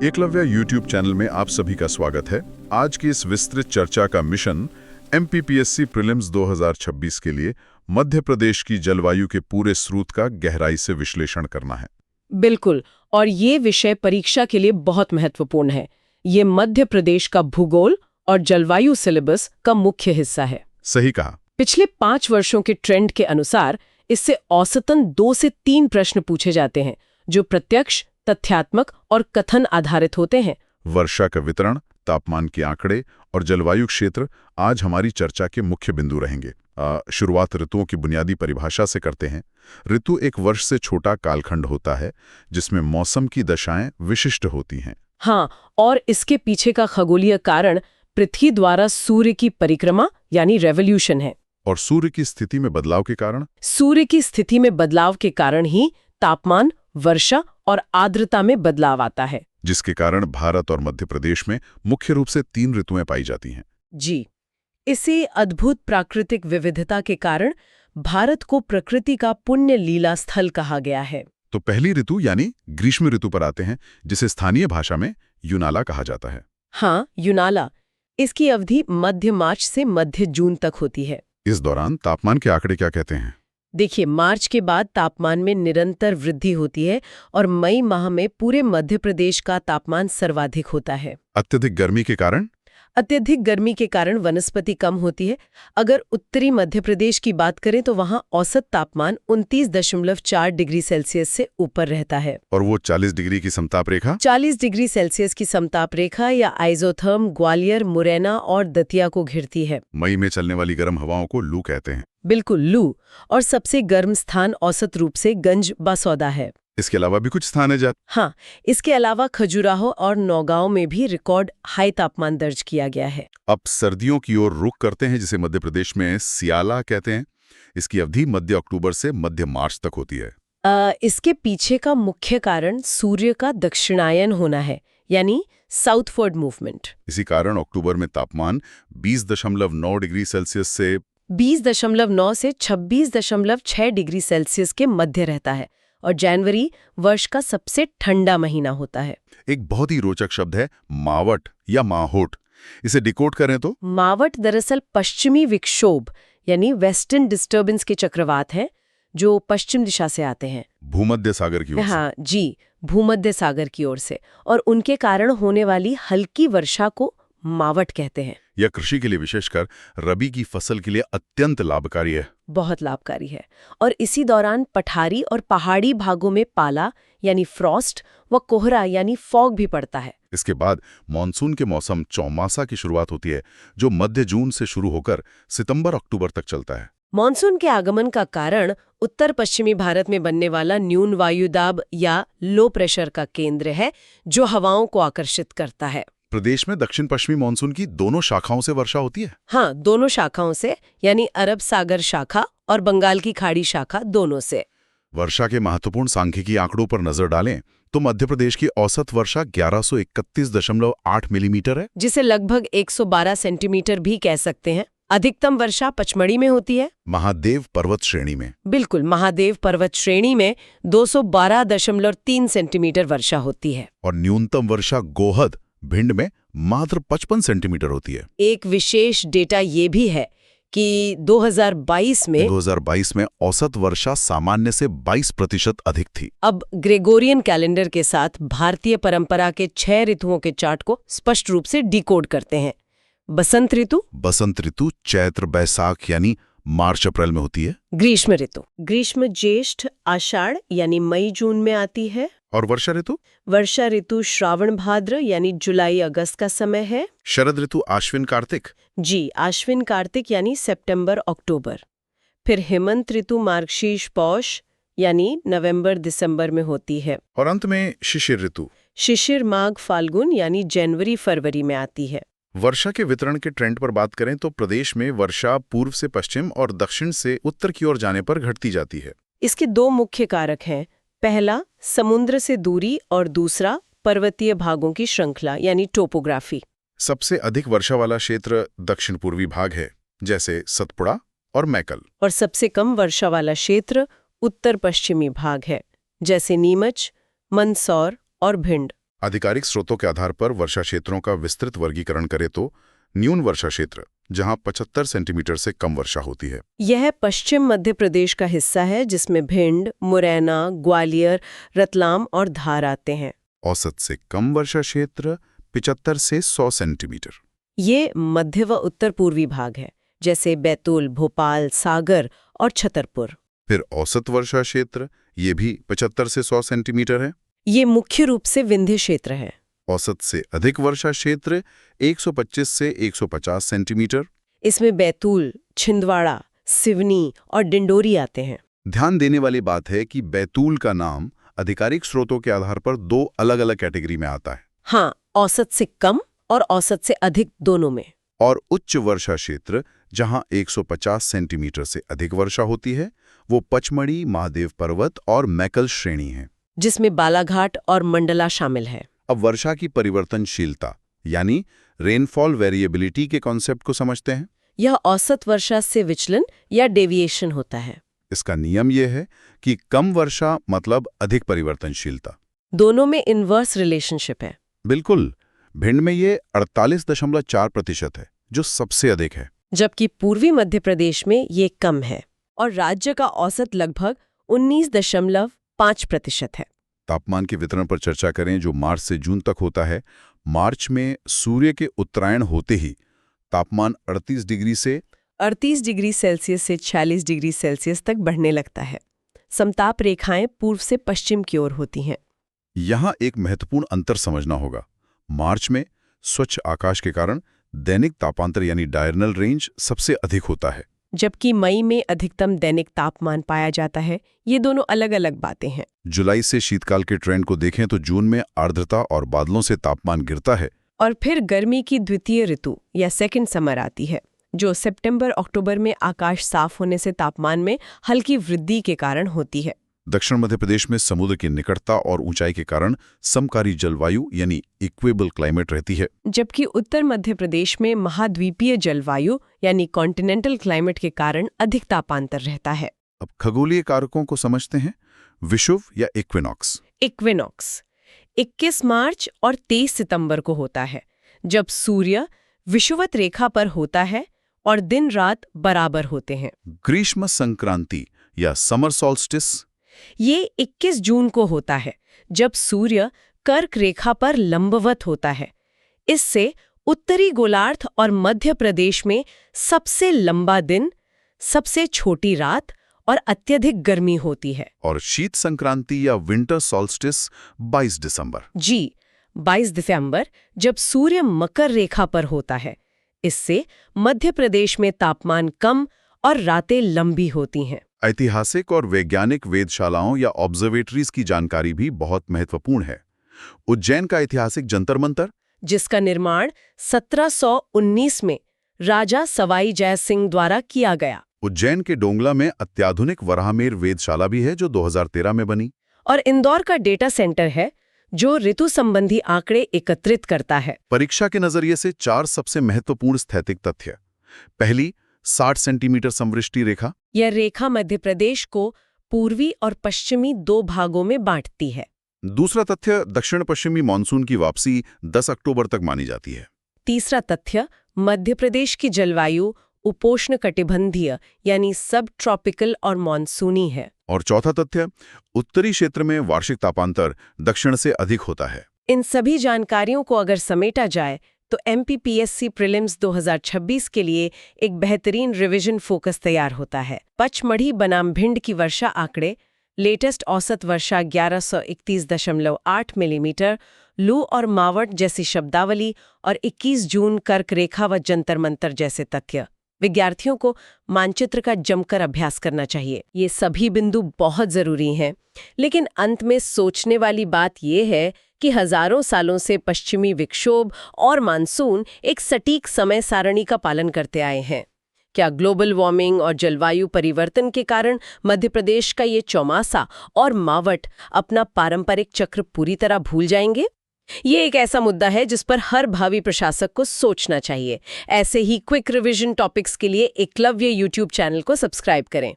Eklavya YouTube channel में आप सभी का स्वागत है। आज की इस विस्तृत चर्चा का मिशन एमपीपीएससी प्रीलिम्स 2026 के लिए मध्य प्रदेश की जलवायु के पूरे स्रोत का गहराई से विश्लेषण करना है। बिल्कुल, और ये विषय परीक्षा के लिए बहुत महत्वपूर्ण है। ये मध्य प्रदेश का भूगोल और जलवायु सिलेबस का मुख्य हिस्सा है। सही कहा। पिछले 5 वर्षों के ट्रेंड के अनुसार इससे औसतन 2 से 3 प्रश्न पूछे जाते हैं, जो प्रत्यक्ष, तथ्यात्मक और कथन आधारित होते हैं। वर्षा का वितरण, तापमान के आंकड़े और जलवायु क्षेत्र आज हमारी चर्चा के मुख्य बिंदु रहेंगे। शुरुआत ऋतुओं की बुनियादी परिभाषा से करते हैं। ऋतु एक वर्ष से छोटा कालखंड होता है जिसमें मौसम की दशाएं विशिष्ट होती हैं। हाँ, और इसके पीछे का खगोलीय कारण पृथ्वी द्वारा सूर्य की परिक्रमा यानी रेवोल्यूशन है। और सूर्य की स्थिति में बदलाव के कारण? सूर्य की स्थिति में बदलाव के कारण ही तापमान, वर्षा और आर्द्रता में बदलाव आता है, जिसके कारण भारत और मध्य प्रदेश में मुख्य रूप से 3 ऋतुएं पाई जाती हैं। जी, इसी अद्भुत प्राकृतिक विविधता के कारण भारत को प्रकृति का पुण्य लीला स्थल कहा गया है। तो पहली ऋतु यानी ग्रीष्म ऋतु पर आते हैं, जिसे स्थानीय भाषा में यूनाला कहा जाता है। हाँ, यूनाला। इसकी अवधि मध्य मार्च से मध्य जून तक होती है। इस दौरान तापमान के आंकड़े क्या कहते हैं? देखिए, मार्च के बाद तापमान में निरंतर वृद्धि होती है और मई माह में पूरे मध्य प्रदेश का तापमान सर्वाधिक होता है। अत्यधिक गर्मी के कारण? अत्यधिक गर्मी के कारण वनस्पति कम होती है। अगर उत्तरी मध्य प्रदेश की बात करें तो वहाँ औसत तापमान 29.4 डिग्री सेल्सियस से ऊपर रहता है। और वो 40 डिग्री की समताप रेखा? 40 डिग्री सेल्सियस की समताप रेखा या आइजोथर्म ग्वालियर, मुरैना और दतिया को घिरती है। मई में चलने वाली गर्म हवाओं को लू कहते हैं। बिल्कुल, लू। और सबसे गर्म स्थान औसत रूप से गंज बासौदा है। इसके अलावा भी कुछ स्थान है हाँ, इसके अलावा खजुराहो और नौगांव में भी रिकॉर्ड हाई तापमान दर्ज किया गया है। अब सर्दियों की ओर रुख करते हैं, जिसे मध्य प्रदेश में सियाला कहते हैं। इसकी अवधि मध्य अक्टूबर से मध्य मार्च तक होती है। इसके पीछे का मुख्य कारण सूर्य का दक्षिणायन होना है, यानी साउथवर्ड मूवमेंट। इसी कारण अक्टूबर में तापमान 20.9 डिग्री सेल्सियस से 20.9 से 26.6 डिग्री सेल्सियस के मध्य रहता है और जनवरी वर्ष का सबसे ठंडा महीना होता है। एक बहुत ही रोचक शब्द है मावट या माहोट। इसे डिकोड करें तो? मावट दरअसल पश्चिमी विक्षोभ यानी वेस्टर्न डिस्टर्बेंस के चक्रवात हैं, जो पश्चिम दिशा से आते हैं। भूमध्य सागर की ओर से? हाँ जी, भूमध्य सागर की ओर से, और उनके कारण होने वाली हल्की वर्षा को मावट कहते हैं। यह कृषि के लिए, विशेषकर रबी की फसल के लिए अत्यंत लाभकारी है। बहुत लाभकारी है। और इसी दौरान पठारी और पहाड़ी भागों में पाला यानी फ्रॉस्ट व कोहरा यानी फॉग भी पड़ता है। इसके बाद मॉनसून के मौसम चौमासा की शुरुआत होती है, जो मध्य जून से शुरू होकर सितंबर अक्टूबर तक चलता है। मॉनसून के आगमन का कारण उत्तर पश्चिमी भारत में बनने वाला न्यून वायुदाब या लो प्रेशर का केंद्र है, जो हवाओं को आकर्षित करता है। प्रदेश में दक्षिण पश्चिमी मानसून की दोनों शाखाओं से वर्षा होती है? हाँ, दोनों शाखाओं से, यानी अरब सागर शाखा और बंगाल की खाड़ी शाखा, दोनों से। वर्षा के महत्वपूर्ण सांख्यिकी आंकड़ों पर नजर डालें तो मध्य प्रदेश की औसत वर्षा 1131.8 मिलीमीटर है, जिसे लगभग 112 सेंटीमीटर भी कह सकते हैं। अधिकतम वर्षा पचमढ़ी में होती है, महादेव पर्वत श्रेणी में। बिल्कुल, महादेव पर्वत श्रेणी में 212.3 सेंटीमीटर वर्षा होती है। और न्यूनतम वर्षा गोहद, भिंड में मात्र 55 सेंटीमीटर होती है। एक विशेष डेटा ये भी है कि 2022 में औसत वर्षा सामान्य से 22% अधिक थी। अब ग्रेगोरियन कैलेंडर के साथ भारतीय परंपरा के 6 ऋतुओं के चार्ट को स्पष्ट रूप से डिकोड करते हैं। बसंत ऋतु चैत्र बैसाख यानी मार्च अप्रैल में होती है। ग्रीष्म ज्येष्ठ आषाढ़ यानी मई जून में आती है। और वर्षा ऋतु श्रावण भाद्र यानी जुलाई अगस्त का समय है। शरद ऋतु आश्विन कार्तिक? जी, आश्विन कार्तिक यानी सितंबर अक्टूबर। फिर हेमंत ऋतु मार्गशीर्ष पौष यानी नवंबर दिसंबर में होती है। और अंत में शिशिर माघ फाल्गुन यानी जनवरी फरवरी में आती है। वर्षा के वितरण के ट्रेंड पर बात करें तो प्रदेश में वर्षा पूर्व से पश्चिम और दक्षिण से उत्तर की ओर जाने पर घटती जाती है। इसके 2 मुख्य कारक हैं। पहला, समुद्र से दूरी, और दूसरा, पर्वतीय भागों की श्रृंखला यानी टोपोग्राफी। सबसे अधिक वर्षा वाला क्षेत्र दक्षिण पूर्वी भाग है, जैसे सतपुड़ा और मैकल। और सबसे कम वर्षा वाला क्षेत्र उत्तर पश्चिमी भाग है, जैसे नीमच, मंदसौर और भिंड। आधिकारिक स्रोतों के आधार पर वर्षा क्षेत्रों का विस्तृत वर्गीकरण करें तो न्यून वर्षा क्षेत्र, जहां 75 सेंटीमीटर से कम वर्षा होती है। यह पश्चिम मध्य प्रदेश का हिस्सा है जिसमें भिंड, मुरैना, ग्वालियर, रतलाम और धार आते हैं। औसत से कम वर्षा क्षेत्र 75 से 100 सेंटीमीटर। ये मध्य व उत्तर पूर्वी भाग है, जैसे बैतूल, भोपाल, सागर और छतरपुर। फिर औसत वर्षा क्षेत्र ये भी 75 से 100 सेंटीमीटर है। ये मुख्य रूप से विंध्य क्षेत्र है। औसत से अधिक वर्षा क्षेत्र 125 से 150 सेंटीमीटर। इसमें बैतूल, छिंदवाड़ा, सिवनी और डिंडोरी आते हैं। ध्यान देने वाली बात है कि बैतूल का नाम आधिकारिक स्रोतों के आधार पर दो अलग-अलग कैटेगरी में आता है। हाँ, औसत से कम और औसत से अधिक दोनों में। और उच्च वर्षा क्षेत्र जहां 150 सेंटीमीटर से अधिक वर्षा होती है वो पचमढ़ी, महादेव पर्वत और मैकल श्रेणी है, जिसमें बालाघाट और मंडला शामिल है। अब वर्षा की परिवर्तनशीलता यानी रेनफॉल वेरिएबिलिटी के कॉन्सेप्ट को समझते हैं। यह औसत वर्षा से विचलन या डेविएशन होता है। इसका नियम यह है कि कम वर्षा मतलब अधिक परिवर्तनशीलता। दोनों में इनवर्स रिलेशनशिप है। बिल्कुल। भिंड में ये 48.4% है, जो सबसे अधिक है, जबकि पूर्वी मध्य प्रदेश में ये कम है और राज्य का औसत लगभग 19.5% है। तापमान के वितरण पर चर्चा करें जो मार्च से जून तक होता है। मार्च में सूर्य के उत्तरायण होते ही तापमान 38 डिग्री से 38 डिग्री सेल्सियस से 46 डिग्री सेल्सियस तक बढ़ने लगता है। समताप रेखाएं पूर्व से पश्चिम की ओर होती हैं। यहाँ एक महत्वपूर्ण अंतर समझना होगा। मार्च में स्वच्छ आकाश के कारण दैनिक तापांतर यानी डायरनल रेंज सबसे अधिक होता है, जबकि मई में अधिकतम दैनिक तापमान पाया जाता है। ये दोनों अलग-अलग बातें हैं। जुलाई से शीतकाल के ट्रेंड को देखें तो जून में आर्द्रता और बादलों से तापमान गिरता है और फिर गर्मी की द्वितीय ऋतु या सेकंड समर आती है, जो सितंबर-अक्टूबर में आकाश साफ होने से तापमान में हल्की वृद्धि के कारण होती है। दक्षिण मध्य प्रदेश में समुद्र की निकटता और ऊंचाई के कारण समकारी जलवायु यानी इक्वेबल क्लाइमेट रहती है, जबकि उत्तर मध्य प्रदेश में महाद्वीपीय जलवायु यानी कॉन्टिनेंटल क्लाइमेट के कारण अधिक तापांतर रहता है। अब खगोलीय कारकों को समझते हैं। विषुव या इक्विनॉक्स। इक्विनॉक्स 21 मार्च और 23 सितंबर को होता है, जब सूर्य विषुवत रेखा पर होता है और दिन रात बराबर होते हैं। ग्रीष्म संक्रांति या समर सॉल्स्टिस ये 21 जून को होता है, जब सूर्य कर्क रेखा पर लंबवत होता है। इससे उत्तरी गोलार्ध और मध्य प्रदेश में सबसे लंबा दिन, सबसे छोटी रात और अत्यधिक गर्मी होती है। और शीत संक्रांति या विंटर सॉल्स्टिस 22 दिसंबर। जी, 22 दिसंबर, जब सूर्य मकर रेखा पर होता है। इससे मध्य प्रदेश में तापमान कम और रातें लंबी होती हैं। ऐतिहासिक और वैज्ञानिक वेधशालाओं या ऑब्जर्वेटरीज की जानकारी भी बहुत महत्वपूर्ण है। उज्जैन का ऐतिहासिक जंतर मंतर, जिसका निर्माण 1719 में राजा सवाई जय सिंह द्वारा किया गया। उज्जैन के डोंगला में अत्याधुनिक वराहमेर वेधशाला भी है जो 2013 में बनी। और इंदौर का डेटा सेंटर है जो ऋतु संबंधी आंकड़े एकत्रित करता है। परीक्षा के नजरिए से 4 सबसे महत्वपूर्ण स्थैतिक तथ्य। पहली, 60 सेंटीमीटर समवृष्टि रेखा। यह रेखा मध्य प्रदेश को पूर्वी और पश्चिमी 2 भागों में बांटती है। दूसरा तथ्य, दक्षिण पश्चिमी मानसून की वापसी 10 अक्टूबर तक मानी जाती है। तीसरा तथ्य, मध्य प्रदेश की जलवायु उपोष्ण कटिबंधीय यानी सब ट्रॉपिकल और मानसूनी है। और चौथा तथ्य, उत्तरी क्षेत्र में वार्षिक तापांतर दक्षिण से अधिक होता है। इन सभी जानकारियों को अगर समेटा जाए तो MPPSC प्रीलिम्स 2026 के लिए एक बेहतरीन रिवीजन फोकस तैयार होता है। पचमढ़ी बनाम भिंड की वर्षा आंकड़े, लेटेस्ट औसत वर्षा 1131.8 मिलीमीटर, लू और मावट जैसी शब्दावली और 21 जून कर्क रेखा व जंतर मंतर जैसे तथ्य। विद्यार्थियों को मानचित्र का जमकर अभ्यास करना चाहिए। ये सभी बिंदु बहुत जरूरी हैं, लेकिन अंत में सोचने वाली बात यह है कि हजारों सालों से पश्चिमी विक्षोभ और मानसून एक सटीक समय सारणी का पालन करते आए हैं। क्या ग्लोबल वार्मिंग और जलवायु परिवर्तन के कारण मध्य प्रदेश का ये चौमासा और मावट अपना पारंपरिक चक्र पूरी तरह भूल जाएंगे? ये एक ऐसा मुद्दा है जिस पर हर भावी प्रशासक को सोचना चाहिए। ऐसे ही क्विक रिवीजन टॉपिक्स के लिए एकलव्य YouTube चैनल को सब्सक्राइब करें।